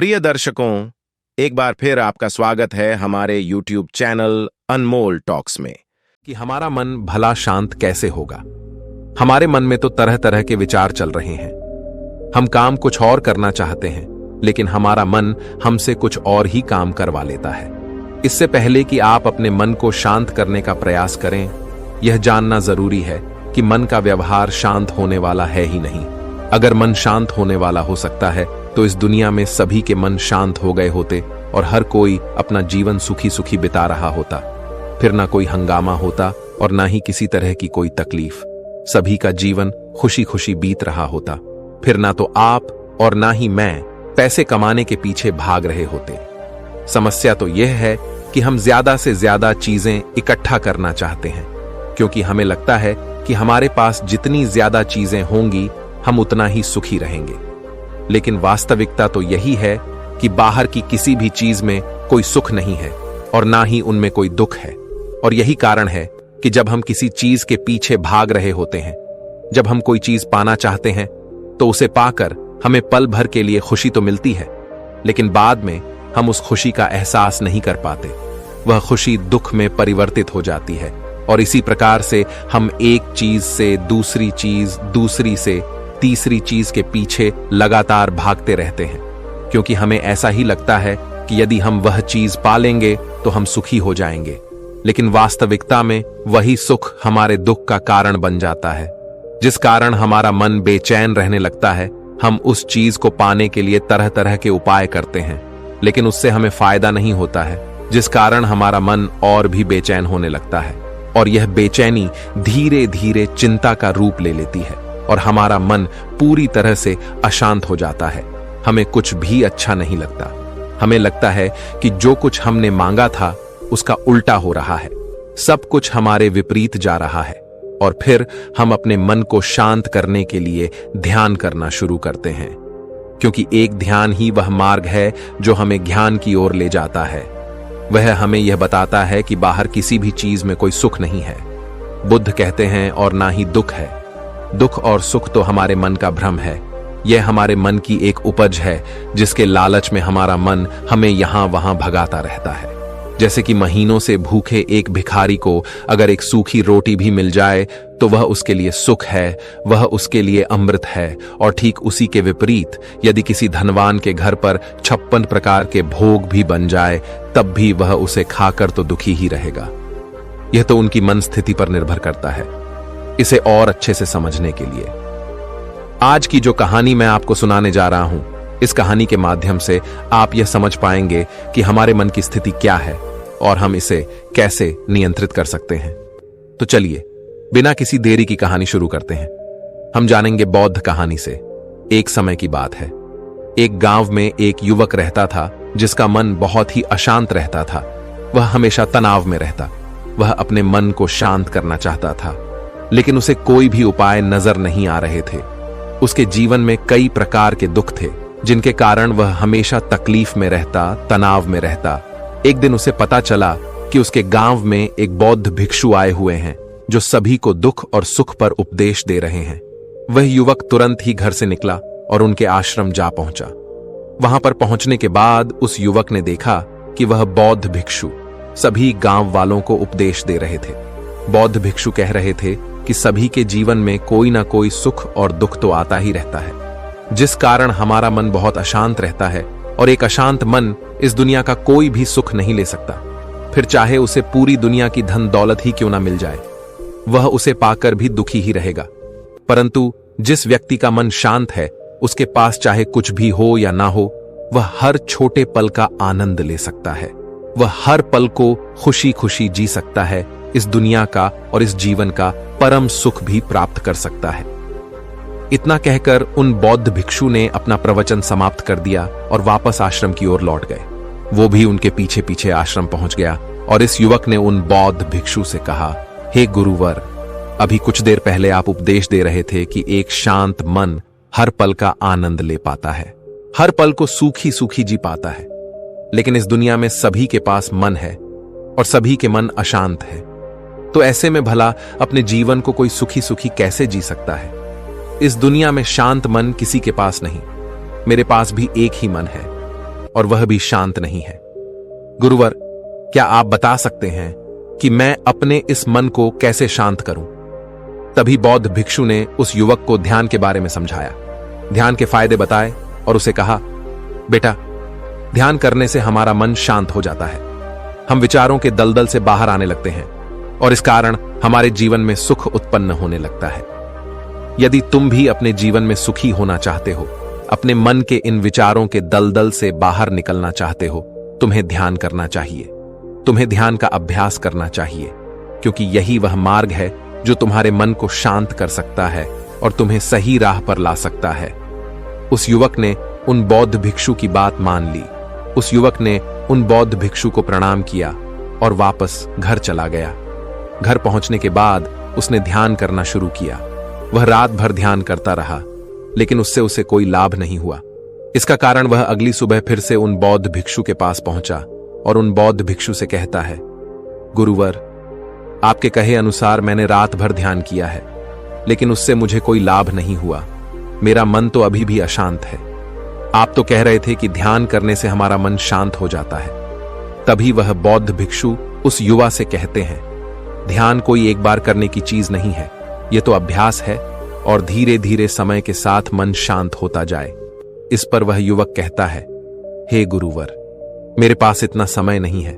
प्रिय दर्शकों, एक बार फिर आपका स्वागत है हमारे YouTube चैनल अनमोल टॉक्स में। कि हमारा मन भला शांत कैसे होगा। हमारे मन में तो तरह तरह के विचार चल रहे हैं। हम काम कुछ और करना चाहते हैं, लेकिन हमारा मन हमसे कुछ और ही काम करवा लेता है। इससे पहले कि आप अपने मन को शांत करने का प्रयास करें, यह जानना जरूरी है कि मन का व्यवहार शांत होने वाला है ही नहीं। अगर मन शांत होने वाला हो सकता है तो इस दुनिया में सभी के मन शांत हो गए होते और हर कोई अपना जीवन सुखी सुखी बिता रहा होता। फिर ना कोई हंगामा होता और ना ही किसी तरह की कोई तकलीफ। सभी का जीवन खुशी खुशी बीत रहा होता। फिर ना तो आप और ना ही मैं पैसे कमाने के पीछे भाग रहे होते। समस्या तो यह है कि हम ज्यादा से ज्यादा चीजें इकट्ठा करना चाहते हैं, क्योंकि हमें लगता है कि हमारे पास जितनी ज्यादा चीजें होंगी हम उतना ही सुखी रहेंगे। लेकिन वास्तविकता तो यही है कि बाहर की किसी भी चीज में कोई सुख नहीं है और ना ही उनमें कोई दुख है। और यही कारण है कि जब हम किसी चीज के पीछे भाग रहे होते हैं, जब हम कोई चीज पाना चाहते हैं, तो उसे पाकर हमें पल भर के लिए खुशी तो मिलती है, लेकिन बाद में हम उस खुशी का एहसास नहीं कर पाते। वह खुशी दुख में परिवर्तित हो जाती है और इसी प्रकार से हम एक चीज से दूसरी चीज, दूसरी से तीसरी चीज के पीछे लगातार भागते रहते हैं, क्योंकि हमें ऐसा ही लगता है कि यदि हम वह चीज पा लेंगे तो हम सुखी हो जाएंगे। लेकिन वास्तविकता में वही सुख हमारे दुख का कारण बन जाता है, जिस कारण हमारा मन बेचैन रहने लगता है। हम उस चीज को पाने के लिए तरह तरह के उपाय करते हैं, लेकिन उससे हमें फायदा नहीं होता है, जिस कारण हमारा मन और भी बेचैन होने लगता है। और यह बेचैनी धीरे धीरे चिंता का रूप ले लेती है और हमारा मन पूरी तरह से अशांत हो जाता है। हमें कुछ भी अच्छा नहीं लगता। हमें लगता है कि जो कुछ हमने मांगा था उसका उल्टा हो रहा है, सब कुछ हमारे विपरीत जा रहा है। और फिर हम अपने मन को शांत करने के लिए ध्यान करना शुरू करते हैं, क्योंकि एक ध्यान ही वह मार्ग है जो हमें ज्ञान की ओर ले जाता है। वह हमें यह बताता है कि बाहर किसी भी चीज में कोई सुख नहीं है, बुद्ध कहते हैं, और ना ही दुख है। दुख और सुख तो हमारे मन का भ्रम है। यह हमारे मन की एक उपज है, जिसके लालच में हमारा मन हमें यहां वहां भगाता रहता है। जैसे कि महीनों से भूखे एक भिखारी को अगर एक सूखी रोटी भी मिल जाए तो वह उसके लिए सुख है, वह उसके लिए अमृत है। और ठीक उसी के विपरीत यदि किसी धनवान के घर पर 56 प्रकार के भोग भी बन जाए, तब भी वह उसे खाकर तो दुखी ही रहेगा। यह तो उनकी मन स्थिति पर निर्भर करता है। इसे और अच्छे से समझने के लिए आज की जो कहानी मैं आपको सुनाने जा रहा हूं, इस कहानी के माध्यम से आप यह समझ पाएंगे कि हमारे मन की स्थिति क्या है और हम इसे कैसे नियंत्रित कर सकते हैं। तो चलिए बिना किसी देरी की कहानी शुरू करते हैं। हम जानेंगे बौद्ध कहानी से। एक समय की बात है। एक गांव में एक युवक रहता था जिसका मन बहुत ही अशांत रहता था। वह हमेशा तनाव में रहता। वह अपने मन को शांत करना चाहता था, लेकिन उसे कोई भी उपाय नजर नहीं आ रहे थे। उसके जीवन में कई प्रकार के दुख थे, जिनके कारण वह हमेशा तकलीफ में रहता, तनाव में रहता। एक दिन उसे पता चला कि उसके गांव में एक बौद्ध भिक्षु आए हुए हैं, जो सभी को दुख और सुख पर उपदेश दे रहे हैं। वह युवक तुरंत ही घर से निकला और उनके आश्रम जा पहुंचा। वहां पर पहुंचने के बाद उस युवक ने देखा कि वह बौद्ध भिक्षु सभी गांव वालों को उपदेश दे रहे थे। बौद्ध भिक्षु कह रहे थे कि सभी के जीवन में कोई ना कोई सुख और दुख तो आता ही रहता है, जिस कारण हमारा मन बहुत अशांत रहता है। और एक अशांत मन इस दुनिया का कोई भी सुख नहीं ले सकता, फिर चाहे उसे पूरी दुनिया की धन दौलत ही क्यों ना मिल जाए, वह उसे पाकर भी दुखी ही रहेगा। परंतु जिस व्यक्ति का मन शांत है, उसके पास चाहे कुछ भी हो या ना हो, वह हर छोटे पल का आनंद ले सकता है। वह हर पल को खुशी खुशी जी सकता है। इस दुनिया का और इस जीवन का परम सुख भी प्राप्त कर सकता है। इतना कहकर उन बौद्ध भिक्षु ने अपना प्रवचन समाप्त कर दिया और वापस आश्रम की ओर लौट गए। वो भी उनके पीछे पीछे आश्रम पहुंच गया और इस युवक ने उन बौद्ध भिक्षु से कहा, हे गुरुवर, अभी कुछ देर पहले आप उपदेश दे रहे थे कि एक शांत मन हर पल का आनंद ले पाता है, हर पल को सूखी सूखी जी पाता है। लेकिन इस दुनिया में सभी के पास मन है और सभी के मन अशांत है। तो ऐसे में भला अपने जीवन को कोई सुखी सुखी कैसे जी सकता है। इस दुनिया में शांत मन किसी के पास नहीं। मेरे पास भी एक ही मन है, और वह भी शांत नहीं है। गुरुवर, क्या आप बता सकते हैं कि मैं अपने इस मन को कैसे शांत करूं? तभी बौद्ध भिक्षु ने उस युवक को ध्यान के बारे में समझाया, ध्यान के फायदे बताए और उसे कहा, बेटा, ध्यान करने से हमारा मन शांत हो जाता है। हम विचारों के दलदल से बाहर आने लगते हैं और इस कारण हमारे जीवन में सुख उत्पन्न होने लगता है। यदि तुम भी अपने जीवन में सुखी होना चाहते हो, अपने मन के इन विचारों के दलदल से बाहर निकलना चाहते हो, तुम्हें ध्यान करना चाहिए। तुम्हें ध्यान का अभ्यास करना चाहिए, क्योंकि यही वह मार्ग है जो तुम्हारे मन को शांत कर सकता है और तुम्हें सही राह पर ला सकता है। उस युवक ने उन बौद्ध भिक्षु की बात मान ली। उस युवक ने उन बौद्ध भिक्षु को प्रणाम किया और वापस घर चला गया। घर पहुंचने के बाद उसने ध्यान करना शुरू किया। वह रात भर ध्यान करता रहा, लेकिन उससे उसे कोई लाभ नहीं हुआ। इसका कारण वह अगली सुबह फिर से उन बौद्ध भिक्षु के पास पहुंचा और उन बौद्ध भिक्षु से कहता है, गुरुवर, आपके कहे अनुसार मैंने रात भर ध्यान किया है, लेकिन उससे मुझे कोई लाभ नहीं हुआ। मेरा मन तो अभी भी अशांत है। आप तो कह रहे थे कि ध्यान करने से हमारा मन शांत हो जाता है। तभी वह बौद्ध भिक्षु उस युवा से कहते हैं, ध्यान कोई एक बार करने की चीज नहीं है, यह तो अभ्यास है और धीरे धीरे समय के साथ मन शांत होता जाए। इस पर वह युवक कहता है, हे गुरुवर, मेरे पास इतना समय नहीं है।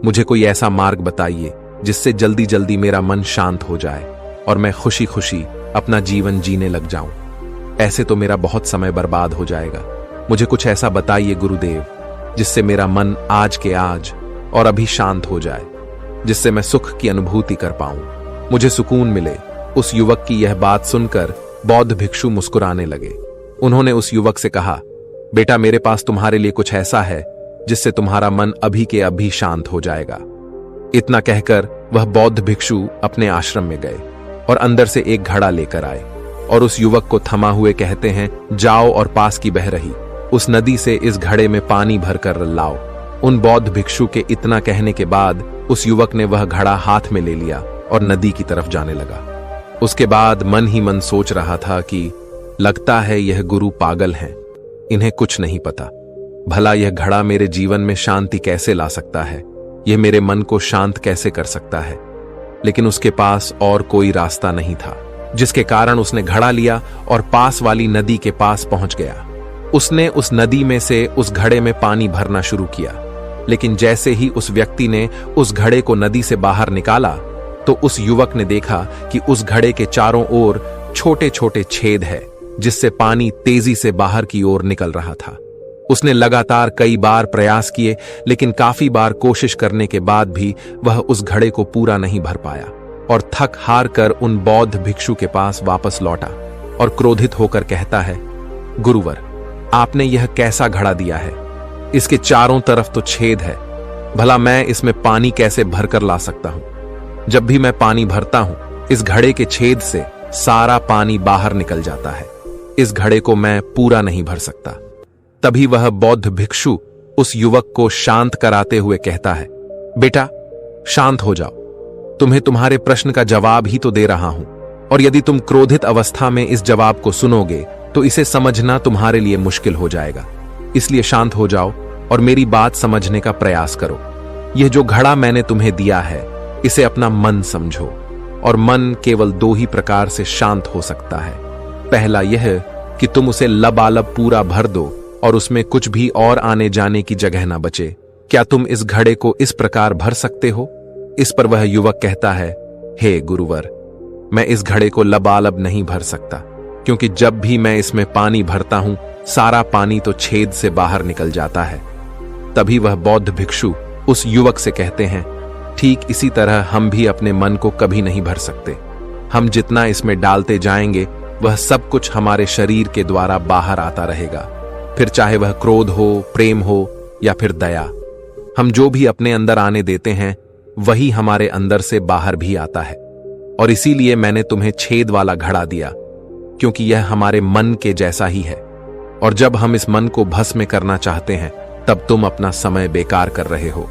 मुझे कोई ऐसा मार्ग बताइए जिससे जल्दी जल्दी मेरा मन शांत हो जाए और मैं खुशी खुशी अपना जीवन जीने लग जाऊं। ऐसे तो मेरा बहुत समय बर्बाद हो जाएगा। मुझे कुछ ऐसा बताइए गुरुदेव, जिससे मेरा मन आज के आज और अभी शांत हो जाए, जिससे मैं सुख की अनुभूति कर पाऊं, मुझे सुकून मिले। उस युवक की यह बात सुनकर बौद्ध भिक्षु मुस्कुराने लगे। उन्होंने उस युवक से कहा, बेटा, मेरे पास तुम्हारे लिए कुछ ऐसा है जिससे तुम्हारा मन अभी के अभी शांत हो जाएगा। इतना कहकर वह बौद्ध भिक्षु अपने आश्रम में गए और अंदर से एक घड़ा लेकर आए और उस युवक को थमा हुए कहते हैं, जाओ और पास की बह रही उस नदी से इस घड़े में पानी भरकर लाओ। उन बौद्ध भिक्षु के इतना कहने के बाद उस युवक ने वह घड़ा हाथ में ले लिया और नदी की तरफ जाने लगा। उसके बाद मन ही मन सोच रहा था कि लगता है यह गुरु पागल हैं, इन्हें कुछ नहीं पता। भला यह घड़ा मेरे जीवन में शांति कैसे ला सकता है, यह मेरे मन को शांत कैसे कर सकता है। लेकिन उसके पास और कोई रास्ता नहीं था, जिसके कारण उसने घड़ा लिया और पास वाली नदी के पास पहुंच गया। उसने उस नदी में से उस घड़े में पानी भरना शुरू किया, लेकिन जैसे ही उस व्यक्ति ने उस घड़े को नदी से बाहर निकाला तो उस युवक ने देखा कि उस घड़े के चारों ओर छोटे छोटे छेद है, जिससे पानी तेजी से बाहर की ओर निकल रहा था। उसने लगातार कई बार प्रयास किए, लेकिन काफी बार कोशिश करने के बाद भी वह उस घड़े को पूरा नहीं भर पाया और थक हार कर उन बौद्ध भिक्षु के पास वापस लौटा और क्रोधित होकर कहता है, गुरुवर, आपने यह कैसा घड़ा दिया है? इसके चारों तरफ तो छेद है, भला मैं इसमें पानी कैसे भरकर ला सकता हूं? जब भी मैं पानी भरता हूं, इस घड़े के छेद से सारा पानी बाहर निकल जाता है। इस घड़े को मैं पूरा नहीं भर सकता। तभी वह बौद्ध भिक्षु उस युवक को शांत कराते हुए कहता है, बेटा, शांत हो जाओ। तुम्हें तुम्हारे प्रश्न का जवाब ही तो दे रहा हूं, और यदि तुम क्रोधित अवस्था में इस जवाब को सुनोगे तो इसे समझना तुम्हारे लिए मुश्किल हो जाएगा। इसलिए शांत हो जाओ और मेरी बात समझने का प्रयास करो। यह जो घड़ा मैंने तुम्हें दिया है, इसे अपना मन समझो, और मन केवल दो ही प्रकार से शांत हो सकता है। पहला यह कि तुम उसे लबालब पूरा भर दो और उसमें कुछ भी और आने जाने की जगह ना बचे। क्या तुम इस घड़े को इस प्रकार भर सकते हो? इस पर वह युवक कहता है, हे गुरुवर, मैं इस घड़े को लबालब नहीं भर सकता, क्योंकि जब भी मैं इसमें पानी भरता हूं, सारा पानी तो छेद से बाहर निकल जाता है। तभी वह बौद्ध भिक्षु उस युवक से कहते हैं, ठीक इसी तरह हम भी अपने मन को कभी नहीं भर सकते। हम जितना इसमें डालते जाएंगे, वह सब कुछ हमारे शरीर के द्वारा बाहर आता रहेगा, फिर चाहे वह क्रोध हो, प्रेम हो या फिर दया। हम जो भी अपने अंदर आने देते हैं, वही हमारे अंदर से बाहर भी आता है। और इसीलिए मैंने तुम्हें छेद वाला घड़ा दिया, क्योंकि यह हमारे मन के जैसा ही है। और जब हम इस मन को भस्म करना चाहते हैं, तब तुम अपना समय बेकार कर रहे हो।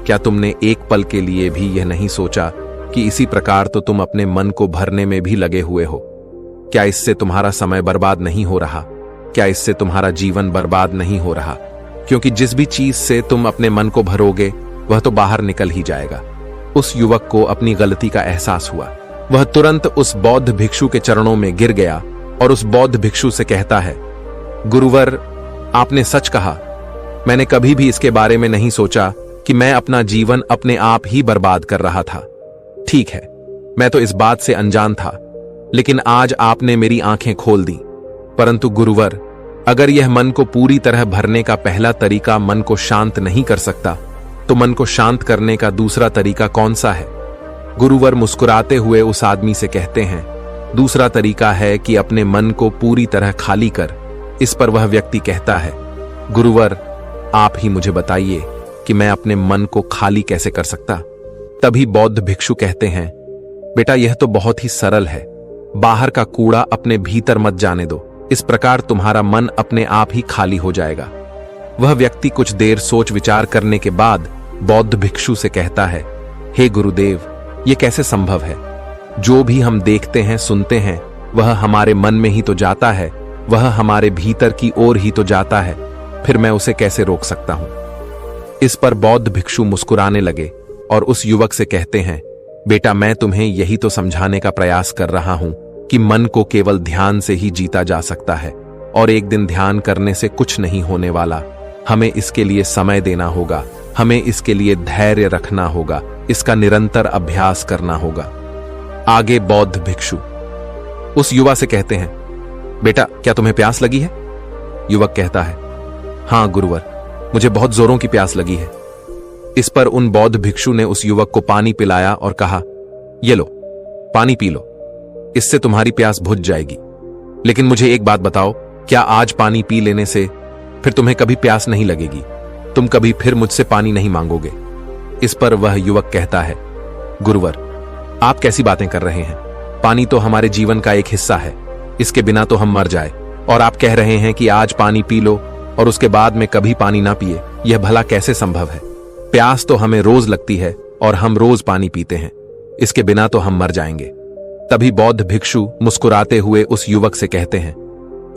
क्या तुमने एक पल के लिए भी यह नहीं सोचा कि इसी प्रकार तो तुम अपने मन को भरने में भी लगे हुए हो? क्या इससे तुम्हारा समय बर्बाद नहीं हो रहा? क्या इससे तुम्हारा जीवन बर्बाद नहीं हो रहा? क्योंकि जिस भी चीज से तुम अपने मन को भरोगे वह तो बाहर निकल ही जाएगा। उस युवक को अपनी गलती का एहसास हुआ। वह तुरंत उस बौद्ध भिक्षु के चरणों में गिर गया और उस बौद्ध भिक्षु से कहता है, गुरुवर, आपने सच कहा। मैंने कभी भी इसके बारे में नहीं सोचा कि मैं अपना जीवन अपने आप ही बर्बाद कर रहा था। ठीक है, मैं तो इस बात से अनजान था, लेकिन आज आपने मेरी आंखें खोल दी। परंतु गुरुवर, अगर यह मन को पूरी तरह भरने का पहला तरीका मन को शांत नहीं कर सकता, तो मन को शांत करने का दूसरा तरीका कौन सा है? गुरुवर मुस्कुराते हुए उस आदमी से कहते हैं, दूसरा तरीका है कि अपने मन को पूरी तरह खाली कर। इस पर वह व्यक्ति कहता है, गुरुवर, आप ही मुझे बताइए कि मैं अपने मन को खाली कैसे कर सकता? तभी बौद्ध भिक्षु कहते हैं, बेटा, यह तो बहुत ही सरल है। बाहर का कूड़ा अपने भीतर मत जाने दो, इस प्रकार तुम्हारा मन अपने आप ही खाली हो जाएगा। वह व्यक्ति कुछ देर सोच विचार करने के बाद बौद्ध भिक्षु से कहता है, हे गुरुदेव, यह कैसे संभव है? जो भी हम देखते हैं, सुनते हैं, वह हमारे मन में ही तो जाता है, वह हमारे भीतर की ओर ही तो जाता है, फिर मैं उसे कैसे रोक सकता हूं? इस पर बौद्ध भिक्षु मुस्कुराने लगे और उस युवक से कहते हैं, बेटा, मैं तुम्हें यही तो समझाने का प्रयास कर रहा हूं कि मन को केवल ध्यान से ही जीता जा सकता है और एक दिन ध्यान करने से कुछ नहीं होने वाला। हमें इसके लिए समय देना होगा, हमें इसके लिए धैर्य रखना होगा, इसका निरंतर अभ्यास करना होगा। आगे बौद्ध भिक्षु उस युवा से कहते हैं, बेटा, क्या तुम्हें प्यास लगी है? युवक कहता है, हां गुरुवर, मुझे बहुत जोरों की प्यास लगी है। इस पर उन बौद्ध भिक्षु ने उस युवक को पानी पिलाया और कहा, ये लो, पानी पी लो, इससे तुम्हारी प्यास बुझ जाएगी। लेकिन मुझे एक बात बताओ, क्या आज पानी पी लेने से फिर तुम्हें कभी प्यास नहीं लगेगी? तुम कभी फिर मुझसे पानी नहीं मांगोगे? इस पर वह युवक कहता है, गुरुवर, आप कैसी बातें कर रहे हैं? पानी तो हमारे जीवन का एक हिस्सा है, इसके बिना तो हम मर जाए, और आप कह रहे हैं कि आज पानी पी लो और उसके बाद में कभी पानी ना पिए। यह भला कैसे संभव है? प्यास तो हमें रोज लगती है और हम रोज पानी पीते हैं, इसके बिना तो हम मर जाएंगे। तभी बौद्ध भिक्षु मुस्कुराते हुए उस युवक से कहते हैं,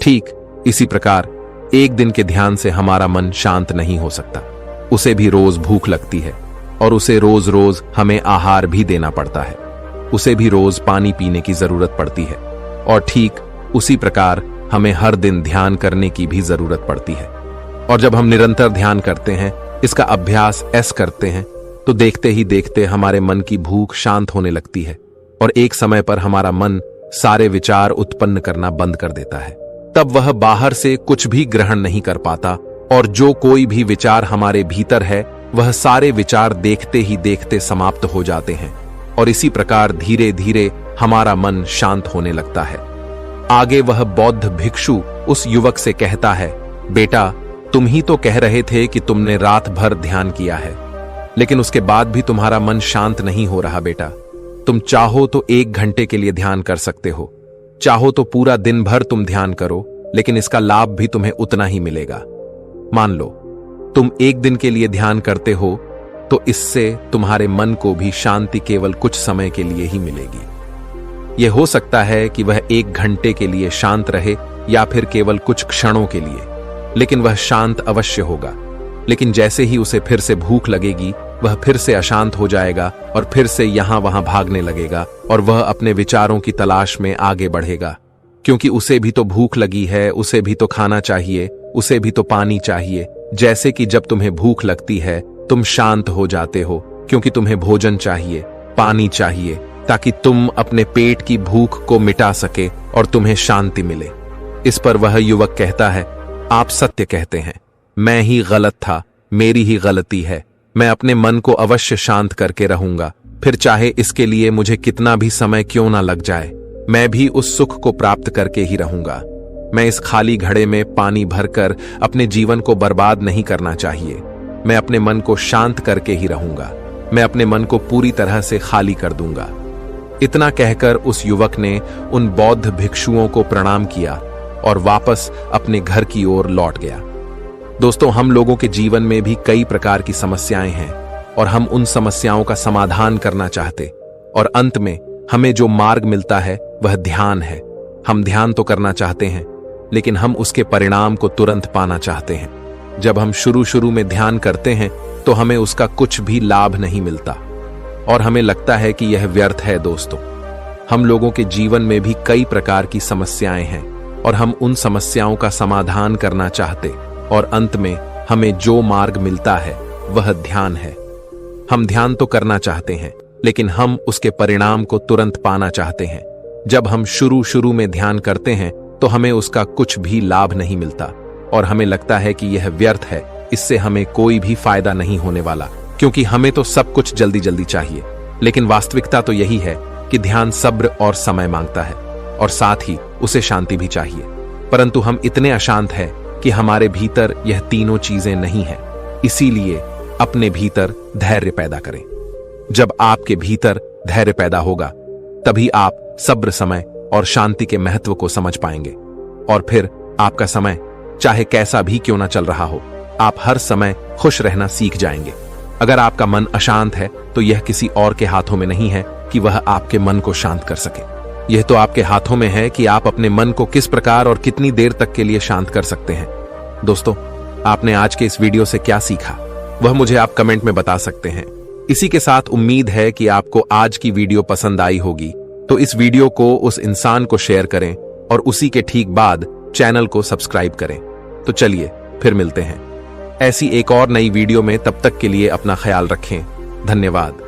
ठीक इसी प्रकार एक दिन के ध्यान से हमारा मन शांत नहीं हो सकता। उसे भी रोज भूख लगती है और उसे रोज रोज हमें आहार भी देना पड़ता है, उसे भी रोज पानी पीने की जरूरत पड़ती है, और ठीक उसी प्रकार हमें हर दिन ध्यान करने की भी जरूरत पड़ती है। और जब हम निरंतर ध्यान करते हैं, इसका अभ्यास ऐसे करते हैं, तो देखते ही देखते हमारे मन की भूख शांत होने लगती है और एक समय पर हमारा मन सारे विचार उत्पन्न करना बंद कर देता है। तब वह बाहर से कुछ भी ग्रहण नहीं कर पाता और जो कोई भी विचार हमारे भीतर है, वह सारे विचार देखते ही देखते समाप्त हो जाते हैं और इसी प्रकार धीरे धीरे हमारा मन शांत होने लगता है। आगे वह बौद्ध भिक्षु उस युवक से कहता है, बेटा, तुम ही तो कह रहे थे कि तुमने रात भर ध्यान किया है, लेकिन उसके बाद भी तुम्हारा मन शांत नहीं हो रहा। बेटा, तुम चाहो तो 1 घंटे के लिए ध्यान कर सकते हो, चाहो तो पूरा दिन भर तुम ध्यान करो, लेकिन इसका लाभ भी तुम्हें उतना ही मिलेगा। मान लो तुम 1 दिन के लिए ध्यान करते हो, तो इससे तुम्हारे मन को भी शांति केवल कुछ समय के लिए ही मिलेगी। यह हो सकता है कि वह 1 घंटे के लिए शांत रहे या फिर केवल कुछ क्षणों के लिए, लेकिन वह शांत अवश्य होगा। लेकिन जैसे ही उसे फिर से भूख लगेगी, वह फिर से अशांत हो जाएगा और फिर से यहां वहां भागने लगेगा और वह अपने विचारों की तलाश में आगे बढ़ेगा, क्योंकि उसे भी तो भूख लगी है, उसे भी तो खाना चाहिए, उसे भी तो पानी चाहिए। जैसे कि जब तुम्हें भूख लगती है, तुम शांत हो जाते हो, क्योंकि तुम्हें भोजन चाहिए, पानी चाहिए, ताकि तुम अपने पेट की भूख को मिटा सके और तुम्हें शांति मिले। इस पर वह युवक कहता है, आप सत्य कहते हैं, मैं ही गलत था, मेरी ही गलती है। मैं अपने मन को अवश्य शांत करके रहूंगा, फिर चाहे इसके लिए मुझे कितना भी समय क्यों ना लग जाए, मैं भी उस सुख को प्राप्त करके ही रहूंगा। मैं इस खाली घड़े में पानी भरकर अपने जीवन को बर्बाद नहीं करना चाहिए। मैं अपने मन को शांत करके ही रहूंगा, मैं अपने मन को पूरी तरह से खाली कर दूंगा। इतना कहकर उस युवक ने उन बौद्ध भिक्षुओं को प्रणाम किया और वापस अपने घर की ओर लौट गया। दोस्तों, हम लोगों के जीवन में भी कई प्रकार की समस्याएं हैं और हम उन समस्याओं का समाधान करना चाहते, और अंत में हमें जो मार्ग मिलता है वह ध्यान है। हम ध्यान तो करना चाहते हैं, लेकिन हम उसके परिणाम को तुरंत पाना चाहते हैं। जब हम शुरू में ध्यान करते हैं तो हमें उसका कुछ भी लाभ नहीं मिलता और हमें लगता है कि यह व्यर्थ है। दोस्तों, हम लोगों के जीवन में भी कई प्रकार की समस्याएं हैं और हम उन समस्याओं का समाधान करना चाहते और अंत में हमें जो मार्ग मिलता है वह ध्यान है। हम ध्यान तो करना चाहते हैं, लेकिन हम उसके परिणाम को तुरंत पाना चाहते हैं। जब हम शुरू में ध्यान करते हैं तो हमें उसका कुछ भी लाभ नहीं मिलता और हमें लगता है कि यह व्यर्थ है, इससे हमें कोई भी फायदा नहीं होने वाला, क्योंकि हमें तो सब कुछ जल्दी चाहिए। लेकिन वास्तविकता तो यही है कि ध्यान सब्र और समय मांगता है और साथ ही उसे शांति भी चाहिए। परंतु हम इतने अशांत हैं कि हमारे भीतर यह तीनों चीजें नहीं है। इसीलिए अपने भीतर धैर्य पैदा करें। जब आपके भीतर धैर्य पैदा होगा तभी आप सब्र, समय और शांति के महत्व को समझ पाएंगे और फिर आपका समय चाहे कैसा भी क्यों ना चल रहा हो, आप हर समय खुश रहना सीख जाएंगे। अगर आपका मन अशांत है तो यह किसी और के हाथों में नहीं है कि वह आपके मन को शांत कर सके। यह तो आपके हाथों में है कि आप अपने मन को किस प्रकार और कितनी देर तक के लिए शांत कर सकते हैं। दोस्तों, आपने आज के इस वीडियो से क्या सीखा वह मुझे आप कमेंट में बता सकते हैं। इसी के साथ उम्मीद है कि आपको आज की वीडियो पसंद आई होगी, तो इस वीडियो को उस इंसान को शेयर करें और उसी के ठीक बाद चैनल को सब्सक्राइब करें। तो चलिए फिर मिलते हैं ऐसी एक और नई वीडियो में। तब तक के लिए अपना ख्याल रखें। धन्यवाद।